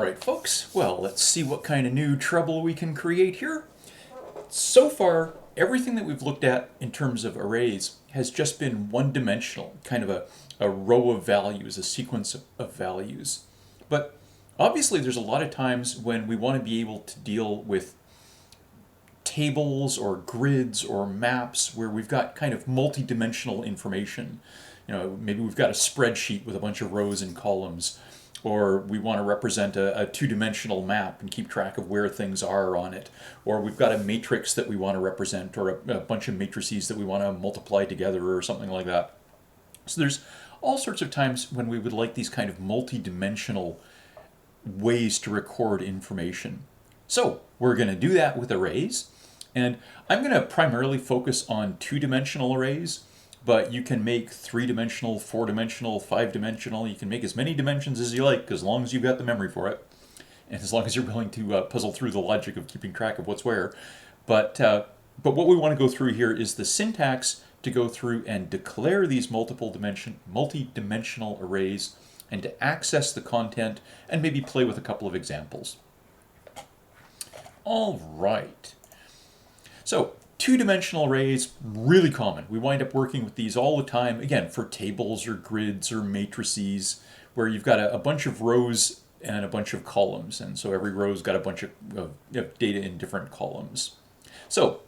Alright folks, well let's see what kind of new trouble we can create here. So far, everything that we've looked at in terms of arrays has just been one-dimensional, kind of a row of values, a sequence of values. But obviously there's a lot of times when we want to be able to deal with tables or grids or maps where we've got kind of multi-dimensional information. You know, maybe we've got a spreadsheet with a bunch of rows and columns, or we want to represent a two-dimensional map and keep track of where things are on it, or we've got a matrix that we want to represent, or a bunch of matrices that we want to multiply together or something like that. So there's all sorts of times when we would like these kind of multi-dimensional ways to record information. So we're going to do that with arrays, and I'm going to primarily focus on two-dimensional arrays. But you can make three-dimensional, four-dimensional, five-dimensional. You can make as many dimensions as you like, as long as you've got the memory for it, and as long as you're willing to puzzle through the logic of keeping track of what's where. But what we want to go through here is the syntax to go through and declare these multi-dimensional arrays, and to access the content and maybe play with a couple of examples. All right. So two-dimensional arrays, really common. We wind up working with these all the time, again, for tables or grids or matrices, where you've got a bunch of rows and a bunch of columns, and so every row's got a bunch of data in different columns. So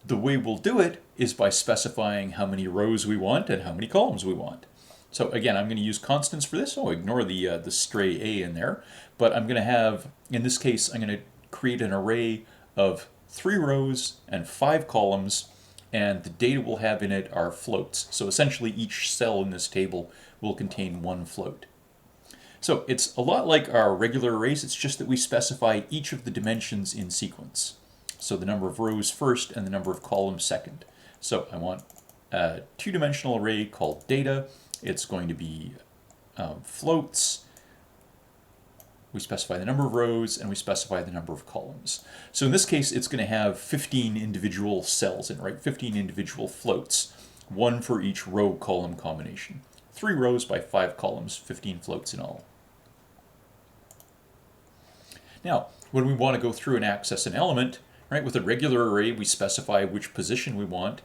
the way we'll do it is by specifying how many rows we want and how many columns we want. So again, I'm going to use constants for this. I'll ignore the stray a in there, but I'm going to have, in this case, I'm going to create an array of 3 rows and 5 columns, and the data we'll have in it are floats. So essentially each cell in this table will contain one float. So it's a lot like our regular arrays, it's just that we specify each of the dimensions in sequence. So the number of rows first and the number of columns second. So I want a two-dimensional array called data. It's going to be floats. We specify the number of rows, and we specify the number of columns. So in this case, it's going to have 15 individual cells in, right? 15 individual floats, one for each row-column combination. 3 rows by 5 columns, 15 floats in all. Now, when we want to go through and access an element, right, with a regular array, we specify which position we want.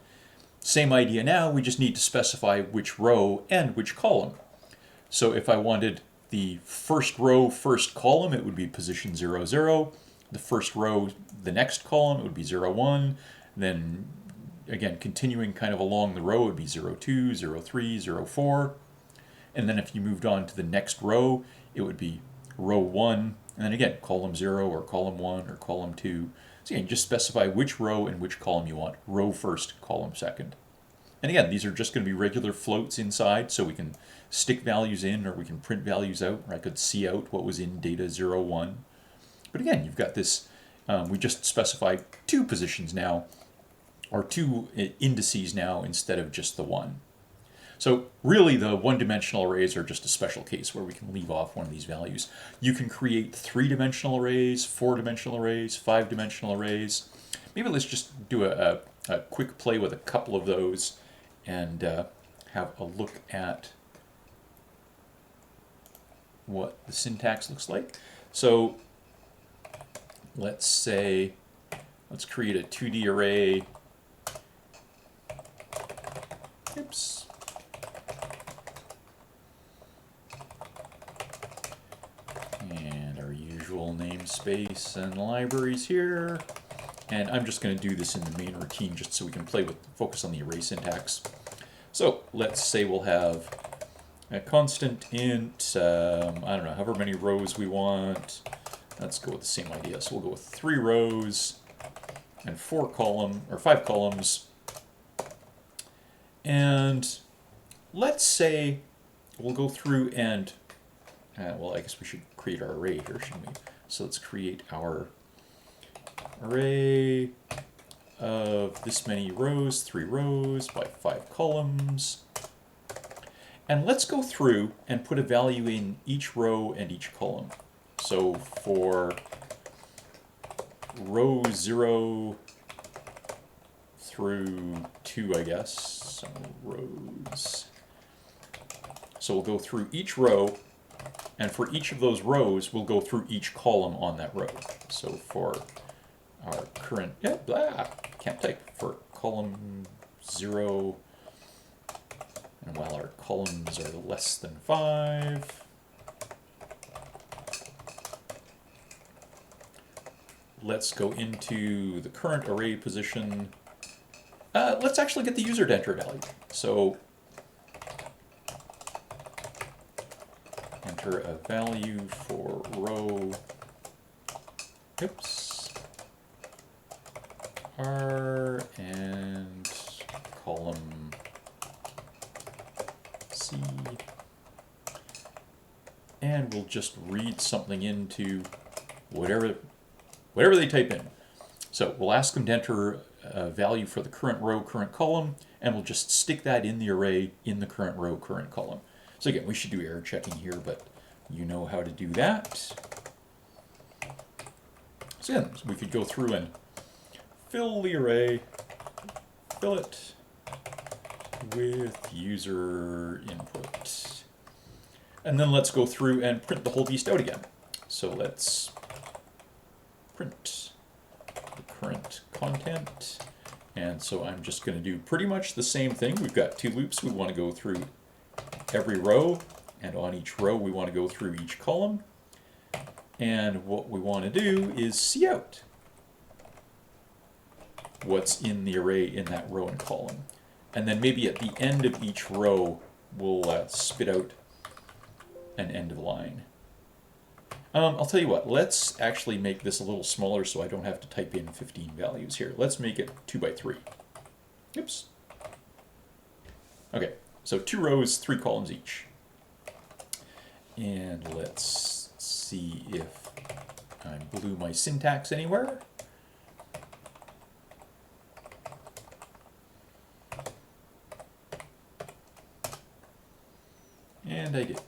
Same idea now, we just need to specify which row and which column. So if I wanted the first row, first column, it would be position 0, 0. The first row, the next column, it would be 0, 1. Then, again, continuing kind of along the row, it would be 0, 2, 0, 3, 0, 4. And then if you moved on to the next row, it would be row 1. And then again, column 0 or column 1 or column 2. So again, just specify which row and which column you want. Row first, column second. And again, these are just going to be regular floats inside, so we can stick values in or we can print values out, or I could see out what was in data 0, 1. But again, you've got this, we just specify 2 positions now, or 2 indices now instead of just the 1. So really the one-dimensional arrays are just a special case where we can leave off one of these values. You can create 3-dimensional arrays, 4-dimensional arrays, 5-dimensional arrays. Maybe let's just do a quick play with a couple of those and have a look at what the syntax looks like. So let's say, let's create a 2D array. Oops. And our usual namespace and libraries here. And I'm just going to do this in the main routine just so we can focus on the array syntax. So let's say we'll have a constant int, I don't know, however many rows we want. Let's go with the same idea. So we'll go with 3 rows and 5 columns. And let's say we'll go through and, well, I guess we should create our array here, shouldn't we? So let's create our array of this many rows, 3 rows by 5 columns. And let's go through and put a value in each row and each column. So for row 0 through 2, I guess, so rows. So we'll go through each row And for each of those rows, we'll go through each column on that row. So for our current, can't type, for column 0, and while our columns are less than 5, let's go into the current array position. Let's actually get the user to enter a value. So enter a value for row, R, and column C. And we'll just read something into whatever they type in. So we'll ask them to enter a value for the current row, current column, and we'll just stick that in the array in the current row, current column. So again, we should do error checking here, but you know how to do that. So again, we could go through and fill the array, fill it with user input. And then let's go through and print the whole beast out again. So let's print the current content. And so I'm just going to do pretty much the same thing. We've got 2 loops. We want to go through every row, and on each row we want to go through each column. And what we want to do is see out what's in the array in that row and column. And then maybe at the end of each row, we'll spit out an end of line. I'll tell you what, let's actually make this a little smaller so I don't have to type in 15 values here. Let's make it 2 by 3. Oops. Okay, so 2 rows, 3 columns each. And let's see if I blew my syntax anywhere. And I did.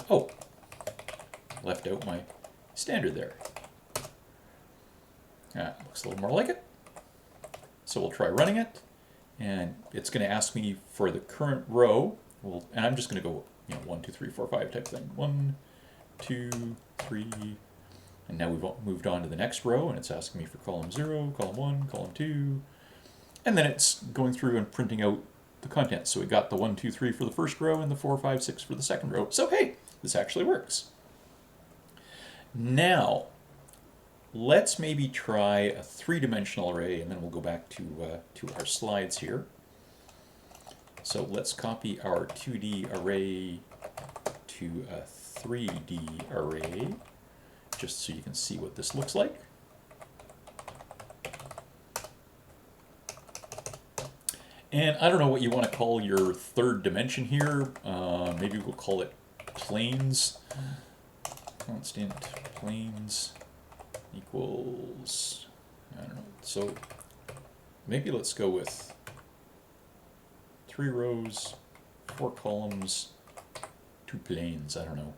Oh, left out my standard there. Looks a little more like it. So we'll try running it, and it's going to ask me for the current row. And I'm just going to go, 1, 2, 3, 4, 5 type thing. 1, 2, 3, and now we've moved on to the next row, and it's asking me for column 0, column 1, column 2, and then it's going through and printing out the content. So we got the 1, 2, 3 for the first row and the 4, 5, 6 for the second row. So hey, this actually works. Now, let's maybe try a 3-dimensional array, and then we'll go back to our slides here. So let's copy our 2D array to a 3D array, just so you can see what this looks like. And I don't know what you want to call your 3rd dimension here. Maybe we'll call it planes. Constant planes equals, I don't know. So maybe let's go with 3 rows, 4 columns, 2 planes. I don't know.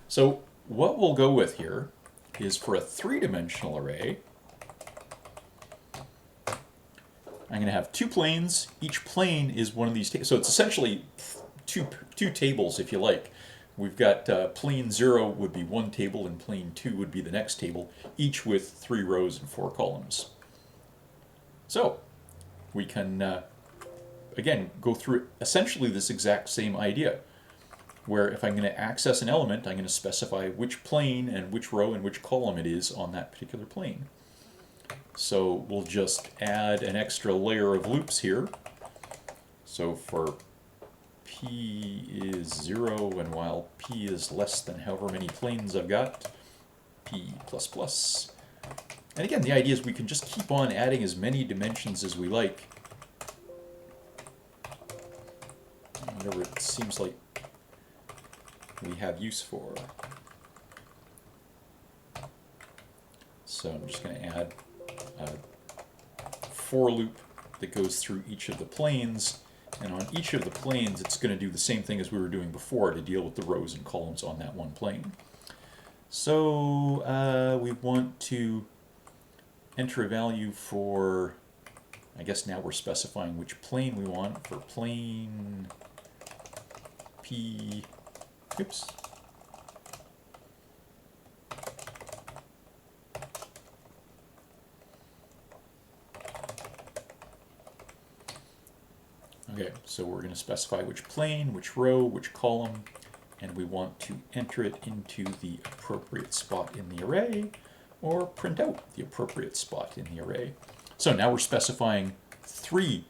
So what we'll go with here is for a 3-dimensional array, I'm going to have 2 planes. Each plane is one of these tables. So it's essentially two tables, if you like. We've got plane 0 would be one table, and plane 2 would be the next table, each with 3 rows and 4 columns. So we can, again, go through essentially this exact same idea, where if I'm going to access an element, I'm going to specify which plane and which row and which column it is on that particular plane. So we'll just add an extra layer of loops here. So for p is 0, and while p is less than however many planes I've got, p++. And again, the idea is we can just keep on adding as many dimensions as we like. Whatever it seems like we have use for. So I'm just going to add a for loop that goes through each of the planes, and on each of the planes it's going to do the same thing as we were doing before to deal with the rows and columns on that one plane. So we want to enter a value for, I guess now we're specifying which plane we want. For plane p, oops. Okay, so we're going to specify which plane, which row, which column, and we want to enter it into the appropriate spot in the array, or print out the appropriate spot in the array. So now we're specifying three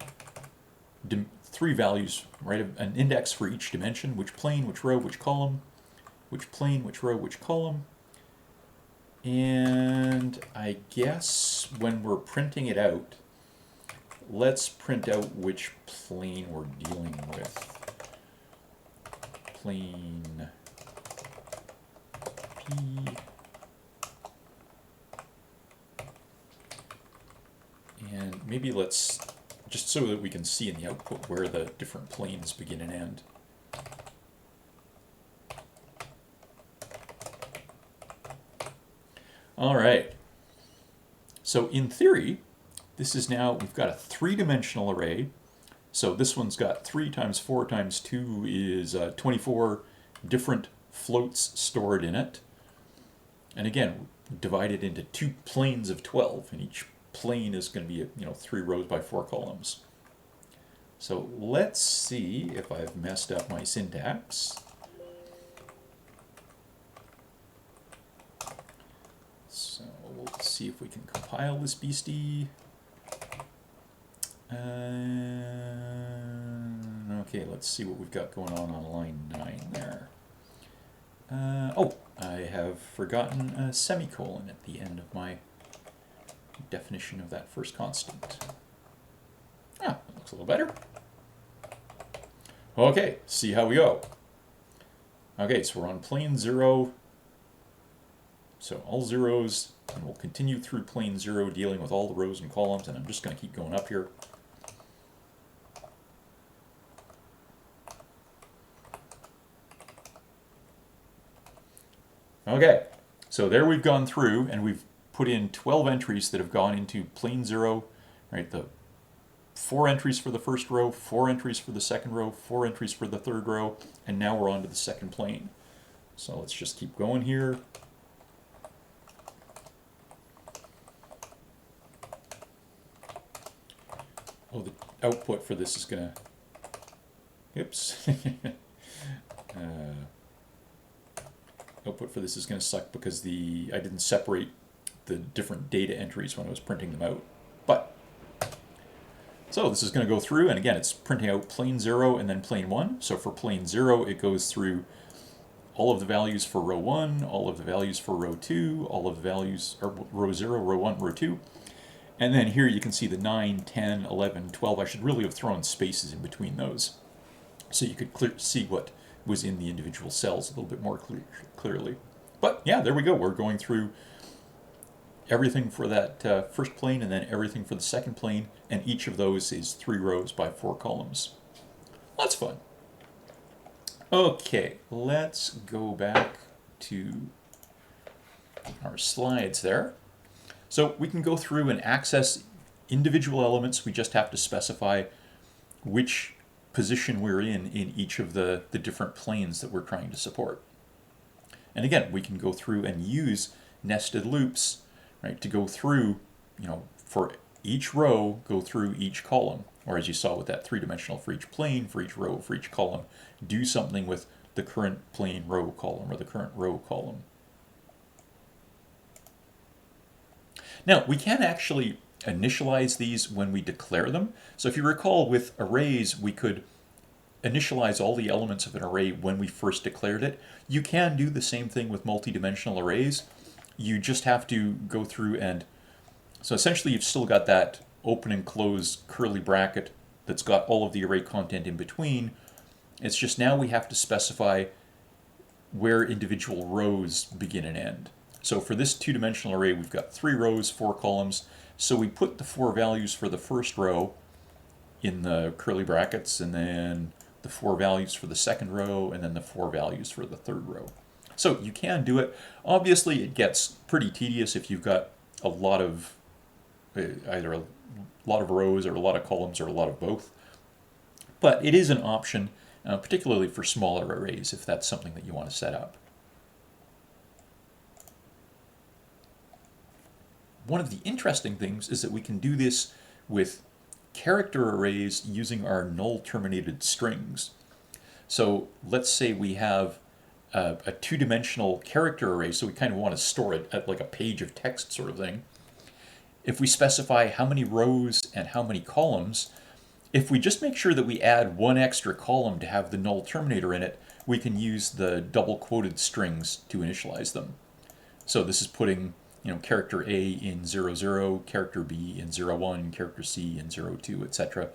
values, right? An index for each dimension, which plane, which row, which column, which plane, which row, which column. And I guess when we're printing it out, let's print out which plane we're dealing with. Plane P. And maybe let's, just so that we can see in the output where the different planes begin and end. All right. So in theory, this is now, we've got a three-dimensional array. So this one's got 3 times 4 times 2 is 24 different floats stored in it. And again, divided into 2 planes of 12, and each plane is going to be 3 rows by 4 columns. So let's see if I've messed up my syntax. So we'll see if we can compile this beastie. Okay, let's see what we've got going on line 9 there. Oh, I have forgotten a semicolon at the end of my definition of that first constant. Ah, that looks a little better. Okay, see how we go. Okay, so we're on plane 0. So all zeros, and we'll continue through plane 0 dealing with all the rows and columns, and I'm just going to keep going up here. Okay, so there we've gone through, and we've put in 12 entries that have gone into plane 0, right? The 4 entries for the first row, 4 entries for the second row, 4 entries for the third row, and now we're on to the second plane. So let's just keep going here. Oh, the output for this is going to, oops. Output for this is going to suck because I didn't separate the different data entries when I was printing them out. But, so this is going to go through, and again, it's printing out plane 0 and then plane 1. So for plane 0, it goes through all of the values for row 1, all of the values for row 2, all of the values, or row 0, row 1, row 2. And then here you can see the 9, 10, 11, 12. I should really have thrown spaces in between those so you could see what was in the individual cells a little bit more clearly. But yeah, there we go. We're going through everything for that first plane and then everything for the second plane, and each of those is 3 rows by 4 columns. That's fun. Okay, let's go back to our slides there. So we can go through and access individual elements. We just have to specify which position we're in each of the different planes that we're trying to support. And again, we can go through and use nested loops, right, to go through, for each row, go through each column. Or as you saw with that 3-dimensional, for each plane, for each row, for each column, do something with the current plane row column or the current row column. Now, we can actually initialize these when we declare them. So if you recall, with arrays, we could initialize all the elements of an array when we first declared it. You can do the same thing with multidimensional arrays. You just have to go through and, so essentially you've still got that open and close curly bracket that's got all of the array content in between. It's just now we have to specify where individual rows begin and end. So for this 2-dimensional array, we've got 3 rows, 4 columns. So we put the 4 values for the first row in the curly brackets, and then the 4 values for the second row, and then the 4 values for the third row. So you can do it. Obviously, it gets pretty tedious if you've got a lot of, either a lot of rows or a lot of columns or a lot of both. But it is an option, particularly for smaller arrays if that's something that you want to set up. One of the interesting things is that we can do this with character arrays using our null terminated strings. So let's say we have a two-dimensional character array, so we kind of want to store it at like a page of text sort of thing. If we specify how many rows and how many columns, if we just make sure that we add one extra column to have the null terminator in it, we can use the double quoted strings to initialize them. So this is putting character A in 0, 0, character B in 0, 1, character C in 0, 2, etc.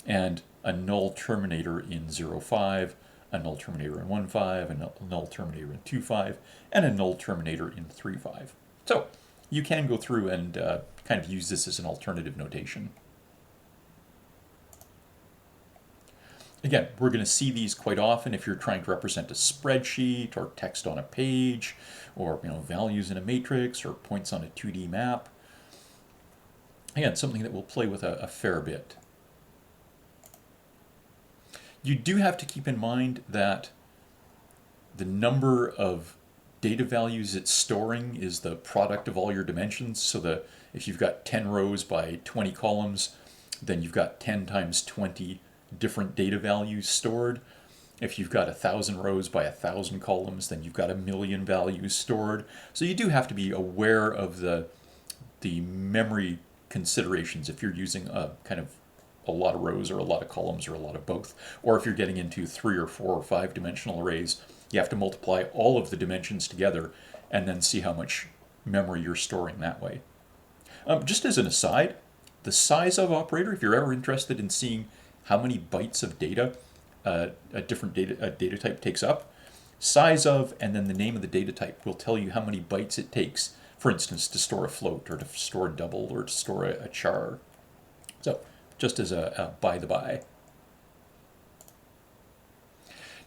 And a null terminator in 0, 5, a null terminator in 1, 5, a null terminator in 2, 5, and a null terminator in 3, 5. So you can go through and kind of use this as an alternative notation. Again, we're going to see these quite often if you're trying to represent a spreadsheet or text on a page or values in a matrix or points on a 2D map. Again, something that we'll play with a fair bit. You do have to keep in mind that the number of data values it's storing is the product of all your dimensions. So if you've got 10 rows by 20 columns, then you've got 10 times 20 different data values stored. If you've got 1,000 rows by 1,000 columns, then you've got 1,000,000 values stored. So you do have to be aware of the memory considerations if you're using a kind of a lot of rows or a lot of columns or a lot of both. Or if you're getting into 3 or 4 or 5 dimensional arrays, you have to multiply all of the dimensions together and then see how much memory you're storing that way. Just as an aside, the size of operator, if you're ever interested in seeing how many bytes of data a different data type takes up, size of and then the name of the data type will tell you how many bytes it takes, for instance, to store a float or to store a double or to store a char. So just as a by the by.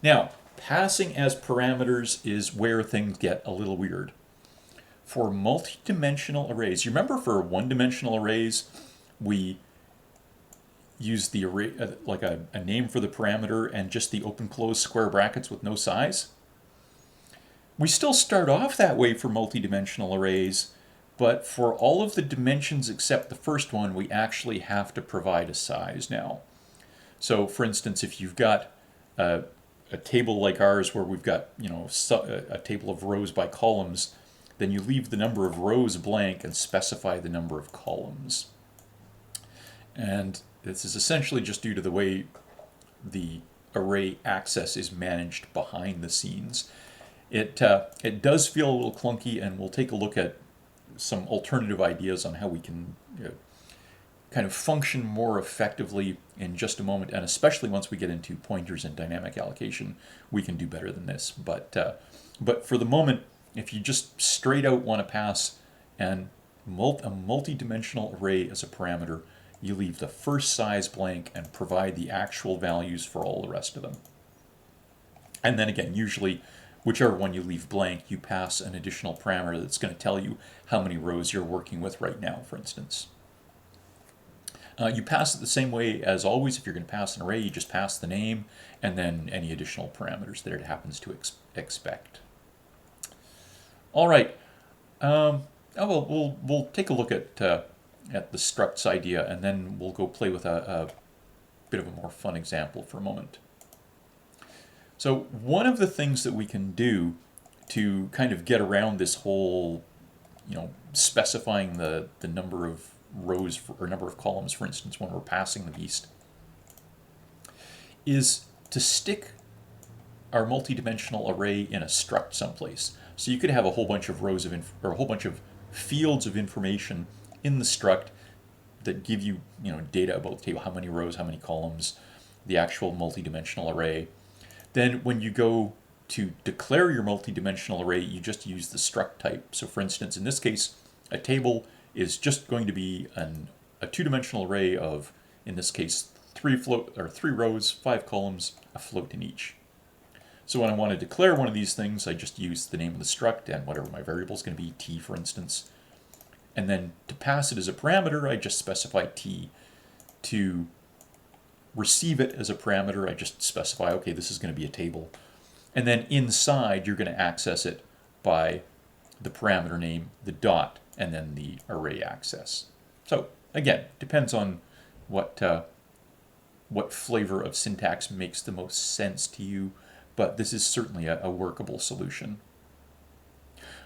Now, passing as parameters is where things get a little weird. For multi-dimensional arrays, you remember for one-dimensional arrays, we use the array like a name for the parameter and just the open-close square brackets with no size. We still start off that way for multi-dimensional arrays, but for all of the dimensions except the first one, we actually have to provide a size now. So, for instance, if you've got a table like ours where we've got a table of rows by columns, then you leave the number of rows blank and specify the number of columns. And this is essentially just due to the way the array access is managed behind the scenes. It does feel a little clunky, and we'll take a look at some alternative ideas on how we can kind of function more effectively in just a moment, and especially once we get into pointers and dynamic allocation, we can do better than this. But for the moment, if you just straight out want to pass a multi-dimensional array as a parameter, you leave the first size blank and provide the actual values for all the rest of them. And then again, usually, whichever one you leave blank, you pass an additional parameter that's going to tell you how many rows you're working with right now, for instance. You pass it the same way as always. If you're going to pass an array, you just pass the name and then any additional parameters that it happens to expect. All right. We'll take a look at the structs idea, and then we'll go play with a bit of a more fun example for a moment. So one of the things that we can do to kind of get around this whole, specifying the number of rows or number of columns, for instance, when we're passing the beast, is to stick our multi-dimensional array in a struct someplace. So you could have a whole bunch of rows or a whole bunch of fields of information in the struct that give you, data about the table, how many rows, how many columns, the actual multi-dimensional array. Then when you go to declare your multi-dimensional array, you just use the struct type. So for instance, in this case, a table is just going to be a two-dimensional array of, in this case, 3 rows, 5 columns, a float in each. So when I want to declare one of these things, I just use the name of the struct and whatever my variable is going to be, t for instance. And then to pass it as a parameter, I just specify t to receive it as a parameter, I just specify, okay, this is going to be a table. And then inside, you're going to access it by the parameter name, the dot, and then the array access. So again, depends on what flavor of syntax makes the most sense to you, but this is certainly a workable solution.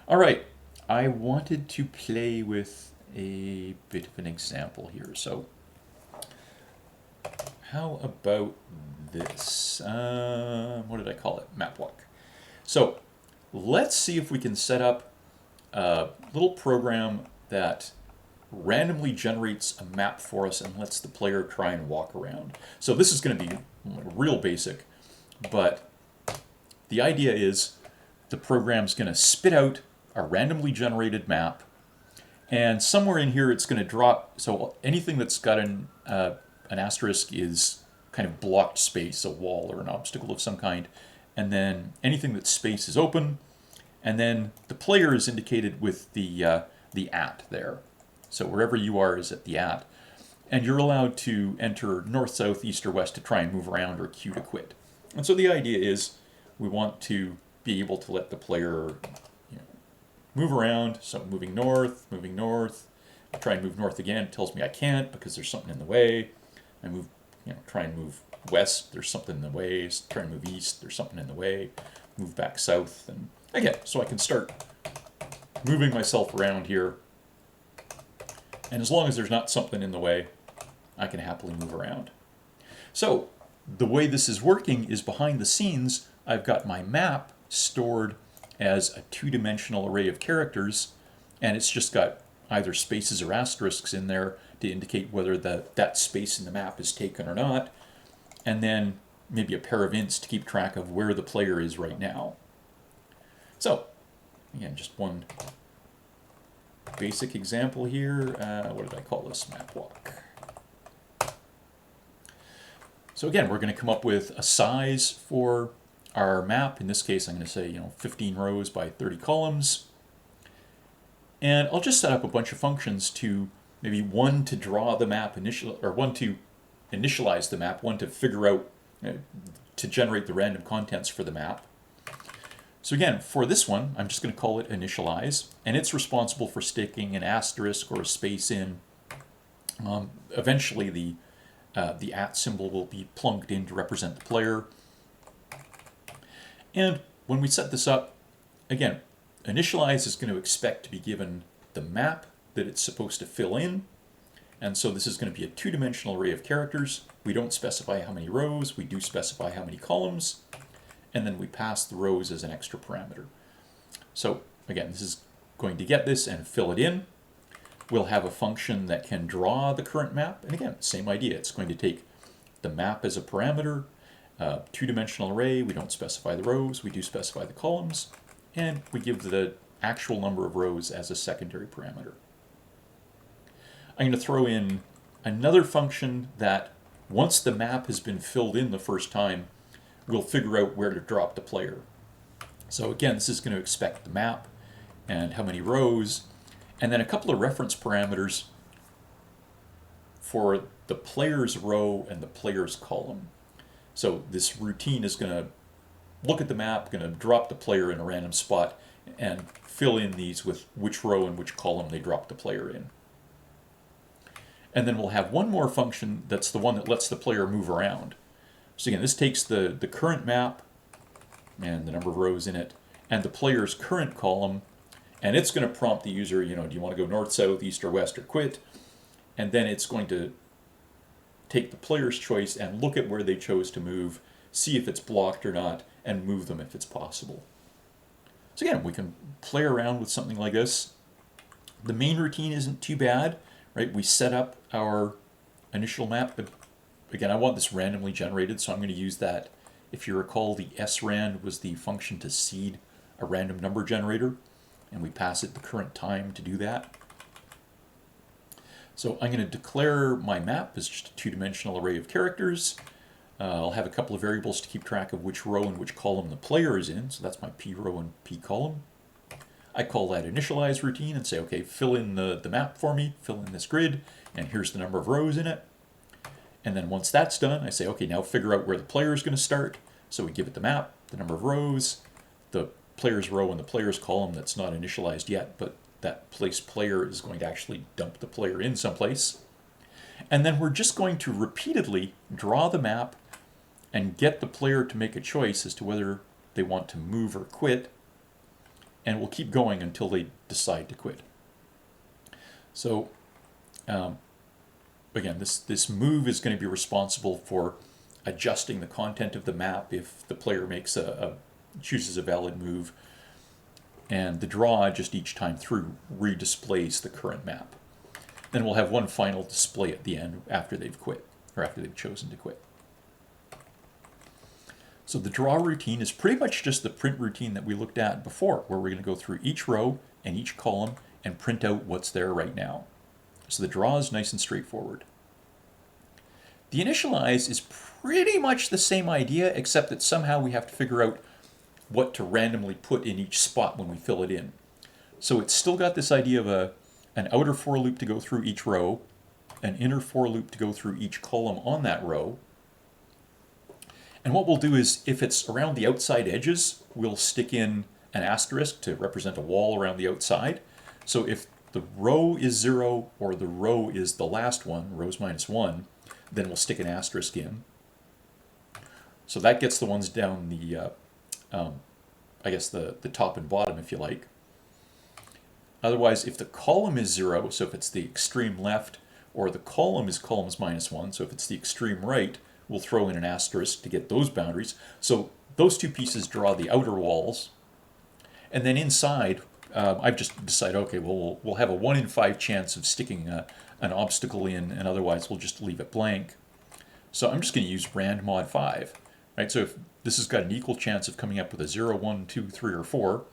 All right, I wanted to play with a bit of an example here. So how about this? What did I call it? Map walk. So let's see if we can set up a little program that randomly generates a map for us and lets the player try and walk around. So this is going to be real basic, but the idea is the program's going to spit out a randomly generated map, and somewhere in here it's going to drop, so anything that's got an asterisk is kind of blocked space, a wall or an obstacle of some kind, and then anything that's space is open, and then the player is indicated with the at there. So wherever you are is at the at, and you're allowed to enter north, south, east, or west to try and move around, or Q to quit. And so the idea is we want to be able to let the player move around. So moving north, I try and move north again, it tells me I can't because there's something in the way. I move, try and move west, there's something in the way. Try and move east, there's something in the way. Move back south, and again, so I can start moving myself around here. And as long as there's not something in the way, I can happily move around. So the way this is working is behind the scenes, I've got my map stored as a two-dimensional array of characters, and it's just got either spaces or asterisks in there to indicate whether that space in the map is taken or not, and then maybe a pair of ints to keep track of where the player is right now. So, again, just one basic example here. What did I call this? Map walk. So again, we're going to come up with a size for our map. In this case, I'm going to say 15 rows by 30 columns. And I'll just set up a bunch of functions to maybe one to draw the map one to initialize the map, one to figure out to generate the random contents for the map. So again, for this one, I'm just going to call it initialize, and it's responsible for sticking an asterisk or a space in. Eventually, the at symbol will be plunked in to represent the player. And when we set this up, again, initialize is going to expect to be given the map that it's supposed to fill in. And so this is going to be a two-dimensional array of characters. We don't specify how many rows, we do specify how many columns, and then we pass the rows as an extra parameter. So again, this is going to get this and fill it in. We'll have a function that can draw the current map, and again, same idea. It's going to take the map as a parameter, two-dimensional array, we don't specify the rows, we do specify the columns, and we give the actual number of rows as a secondary parameter. I'm going to throw in another function that, once the map has been filled in the first time, we'll figure out where to drop the player. So again, this is going to expect the map and how many rows, and then a couple of reference parameters for the player's row and the player's column. So this routine is going to look at the map, going to drop the player in a random spot, and fill in these with which row and which column they drop the player in. And then we'll have one more function that's the one that lets the player move around. So again, this takes the current map and the number of rows in it, and the player's current column, and it's going to prompt the user, do you want to go north, south, east, or west, or quit? And then it's going to take the player's choice and look at where they chose to move, see if it's blocked or not, and move them if it's possible. So again, we can play around with something like this. The main routine isn't too bad, right? We set up our initial map, but again, I want this randomly generated, so I'm going to use that. If you recall, the srand was the function to seed a random number generator, and we pass it the current time to do that. So I'm going to declare my map as just a two-dimensional array of characters. I'll have a couple of variables to keep track of which row and which column the player is in, so that's my p row and p column. I call that initialize routine and say, okay, fill in the map for me, fill in this grid, and here's the number of rows in it. And then once that's done, I say, okay, now figure out where the player is going to start. So we give it the map, the number of rows, the player's row and the player's column that's not initialized yet, but that place player is going to actually dump the player in someplace. And then we're just going to repeatedly draw the map and get the player to make a choice as to whether they want to move or quit. And we'll keep going until they decide to quit. So again, this move is going to be responsible for adjusting the content of the map if the player makes chooses a valid move. And the draw, just each time through, redisplays the current map. Then we'll have one final display at the end after they've quit, or after they've chosen to quit. So the draw routine is pretty much just the print routine that we looked at before, where we're going to go through each row and each column and print out what's there right now. So the draw is nice and straightforward. The initialize is pretty much the same idea, except that somehow we have to figure out what to randomly put in each spot when we fill it in. So it's still got this idea of an outer for loop to go through each row, an inner for loop to go through each column on that row. And what we'll do is, if it's around the outside edges, we'll stick in an asterisk to represent a wall around the outside. So if the row is 0 or the row is the last one, rows minus 1, then we'll stick an asterisk in. So that gets the ones down the, I guess the top and bottom, if you like. Otherwise, if the column is 0, so if it's the extreme left, or the column is columns minus 1, so if it's the extreme right, we'll throw in an asterisk to get those boundaries. So those two pieces draw the outer walls. And then inside, I've just decided, okay, well, we'll have a 1 in 5 chance of sticking an obstacle in, and otherwise we'll just leave it blank. So I'm just going to use rand mod 5. Right? So if this has got an equal chance of coming up with a 0, 1, 2, 3, or 4,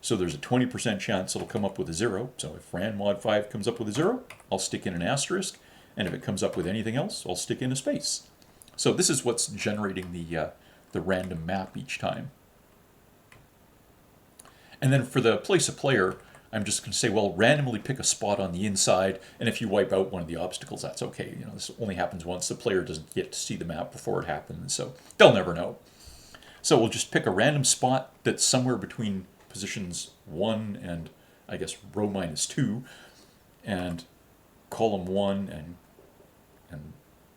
so there's a 20% chance it'll come up with a 0. So if rand mod 5 comes up with a 0, I'll stick in an asterisk. And if it comes up with anything else, I'll stick in a space. So this is what's generating the random map each time. And then for the place a player, I'm just going to say, well, randomly pick a spot on the inside, and if you wipe out one of the obstacles, that's okay. You know, this only happens once. The player doesn't get to see the map before it happens, so they'll never know. So we'll just pick a random spot that's somewhere between positions 1 and, I guess, row minus 2, and column 1 and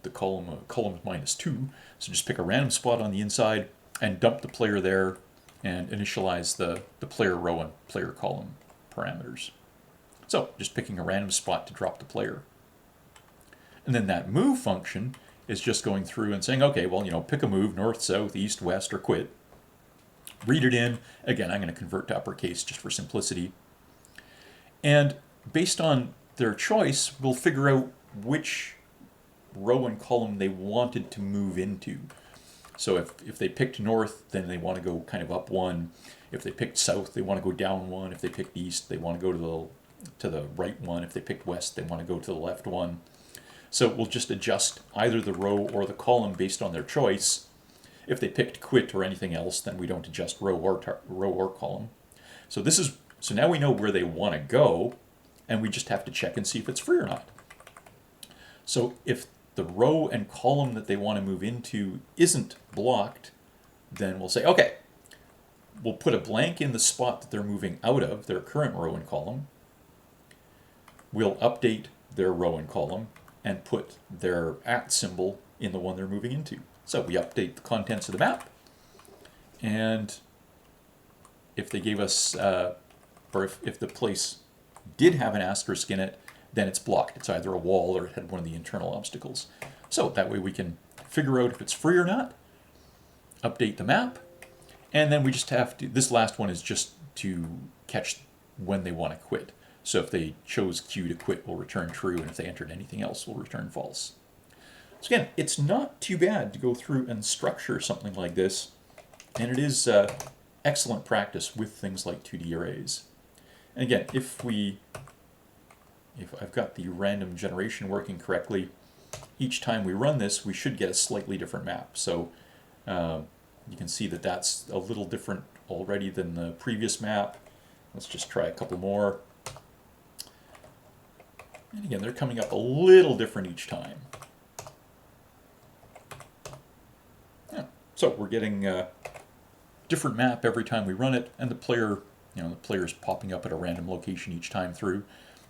the column minus 2. So just pick a random spot on the inside and dump the player there and initialize the player row and player column parameters. So just picking a random spot to drop the player. And then that move function is just going through and saying, okay, well, pick a move, north, south, east, west, or quit. Read it in. Again, I'm going to convert to uppercase just for simplicity. And based on their choice, we'll figure out which row and column they wanted to move into. So if they picked north, then they want to go kind of up 1. If they picked south, they want to go down 1. If they picked east, they want to go to the right 1. If they picked west, they want to go to the left 1. So we'll just adjust either the row or the column based on their choice. If they picked quit or anything else, then we don't adjust row or column. So now we know where they want to go, and we just have to check and see if it's free or not. So if the row and column that they want to move into isn't blocked, then we'll say, okay, we'll put a blank in the spot that they're moving out of, their current row and column. We'll update their row and column and put their @ symbol in the one they're moving into. So we update the contents of the map, and if they gave us, or if the place did have an asterisk in it, then it's blocked. It's either a wall or it had one of the internal obstacles. So that way we can figure out if it's free or not, update the map, and then we just have to, this last one is just to catch when they want to quit. So if they chose Q to quit, we'll return true, and if they entered anything else, we'll return false. So again, it's not too bad to go through and structure something like this, and it is excellent practice with things like 2D arrays. And again, if I've got the random generation working correctly, each time we run this, we should get a slightly different map. So you can see that that's a little different already than the previous map. Let's just try a couple more. And again, they're coming up a little different each time. So we're getting a different map every time we run it, and the player, the player's popping up at a random location each time through,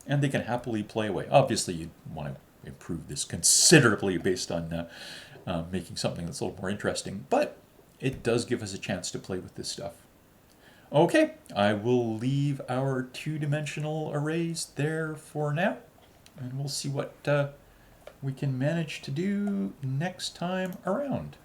and they can happily play away. Obviously, you want to improve this considerably based on making something that's a little more interesting, but it does give us a chance to play with this stuff. Okay, I will leave our two-dimensional arrays there for now, and we'll see what we can manage to do next time around.